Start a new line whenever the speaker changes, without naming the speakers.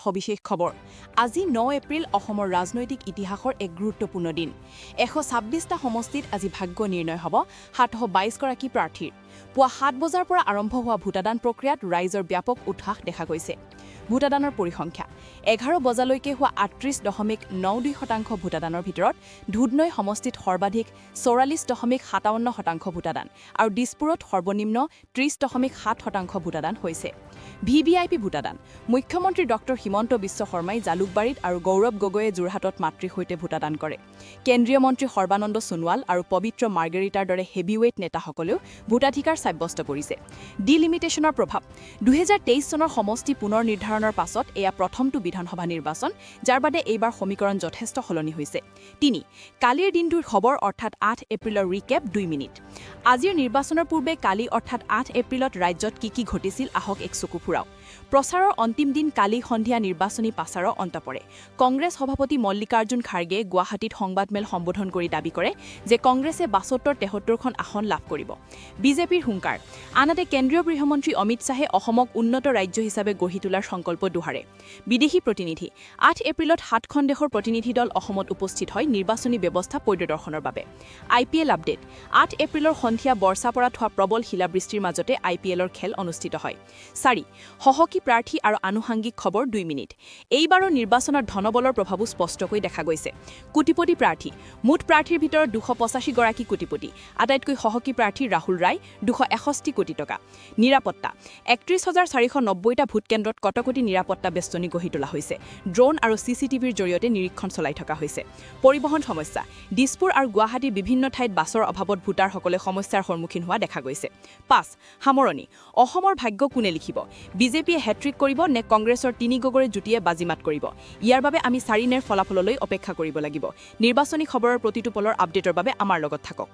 সবিশেষ খবৰ আজি 9 এপ্ৰিল অসমৰ ৰাজনৈতিক ইতিহাসৰ এক গুৰুত্বপূৰ্ণ দিন 126টা সমষ্টিত আজি ভাগ্য নিৰ্ণয় হ'ব 722 গৰাকী প্ৰাৰ্থীৰ পুৱা 7 বজাৰ পৰা আৰম্ভ হোৱা ভোটাদান প্ৰক্ৰিয়াত ৰাইজৰ ব্যাপক উৎসাহ দেখা গৈছে ভোটাদানৰ পৰিসংখ্যা 11 বজালৈকে হোৱা 38.92% ভোটাদানৰ ভিতৰত ধুধনৈ সমষ্টিত সৰ্বাধিক 44.57% ভোটাদান আৰু দিছপুৰত সৰ্বনিম্ন 30.7% ভোটাদান হৈছে ভিভিআইপি ভোটাদান মুখ্যমন্ত্ৰী ডক্টৰ হিমন্ত বিশ্ব শৰ্মাই জালুকবাৰীত আৰু গৌৰৱ গগৈয়ে যোৰহাটত মাতৃৰ সৈতে ভোটাদান কৰে কেন্দ্ৰীয় মন্ত্ৰী সৰ্বানন্দ সোণোৱাল আৰু পবিত্ৰ মাৰ্গেৰিটাৰ দৰে হেভিৱেইট নেতাসকলেও ভোটাধিকাৰ সাব্যস্ত কৰিছে ডিলিমিটেশনৰ প্ৰভাৱ 2023 চনৰ সমষ্টি পুনৰ নিৰ্ধাৰণৰ পাছত এয়া প্ৰথমটো বিধানসভা নিৰ্বাচন যাৰ বাদে এইবাৰ সমীকৰণ যথেষ্ট সলনি হৈছে 3 কালিৰ দিনটোৰ খবৰ অৰ্থাৎ 8 এপ্ৰিলৰ ৰিকেপ 2 মিনিট আজিৰ নিৰ্বাচনৰ পূৰ্বে কালি অৰ্থাৎ 8 এপ্ৰিলত ৰাজ্যত কি ঘটিছিল আহক এক চকু ফুৰাও প্ৰচাৰৰ অন্তিম দিন কালি সন্ধিয়া নিৰ্বাচনী পাছাৰৰ অন্ত পৰে কংগ্ৰেছ সভাপতি মল্লিকাৰ্জুন খাৰ্গে গুৱাহাটীত সংবাদমেল সম্বোধন কৰি দাবী কৰে যে কংগ্ৰেছে 72-73খন আসন লাভ কৰিব বিজেপিৰ হুংকাৰ আনহাতে কেন্দ্ৰীয় গৃহমন্ত্ৰী অমিত শাহে অসমক উন্নত ৰাজ্য হিচাপে গঢ়ি তোলাৰ সংকল্প দুহাৰে বিদেশী প্ৰতিনিধি 8 এপ্ৰিলত 7খন দেশৰ প্ৰতিনিধি দল অসমত উপস্থিত হয় নিৰ্বাচনী ব্যৱস্থা পৰিদৰ্শনৰ বাবে আইপিএল আপডেট 8 এপ্ৰিলৰ সন্ধিয়া বৰ্ষাপৰাত হোৱা প্ৰবল শিলাবৃষ্টিৰ মাজতে আইপিএলৰ খেল অনুষ্ঠিত হয় 4 সহকী প্ৰাৰ্থী আৰু আনুষাংগিক খবৰ 2 মিনিট এইবাৰৰ নিৰ্বাচনত ধনবলৰ প্ৰভাৱো স্পষ্টকৈ দেখা গৈছে কোটিপতি প্ৰাৰ্থী মুঠ প্ৰাৰ্থীৰ ভিতৰত 285 গৰাকী কোটিপতি আটাইতকৈ সহকী প্ৰাৰ্থী ৰাহুল ৰায় 261 কোটি টকা নিৰাপত্তা 31490টা ভোট কেন্দ্ৰত কটকটি নিৰাপত্তা বেষ্টনী গঢ়ি তোলা হৈছে ড্ৰোন আৰু চিচিটিভিৰ জৰিয়তে নিৰীক্ষণ চলাই থকা হৈছে পৰিবহণ সমস্যা দিছপুৰ আৰু গুৱাহাটীৰ বিভিন্ন ঠাইত বাছৰ অভাৱত ভোটাৰসকলে সমস্যাৰ সন্মুখীন হোৱা দেখা গৈছে 5 সামৰণি অসমৰ ভাগ্য কোনে লিখিব বিজেপিয়ে হেট্ৰিক কৰিব নে কংগ্ৰেছৰ 3 গগৈৰ জুটিয়ে বাজিমাত কৰিব ইয়াৰ বাবে আমি 4 নেৰ ফলাফললৈ অপেক্ষা কৰিব লাগিব নিৰ্বাচনী খবৰৰ প্ৰতিটো পলৰ আপডেটৰ বাবে আমাৰ লগত থাকক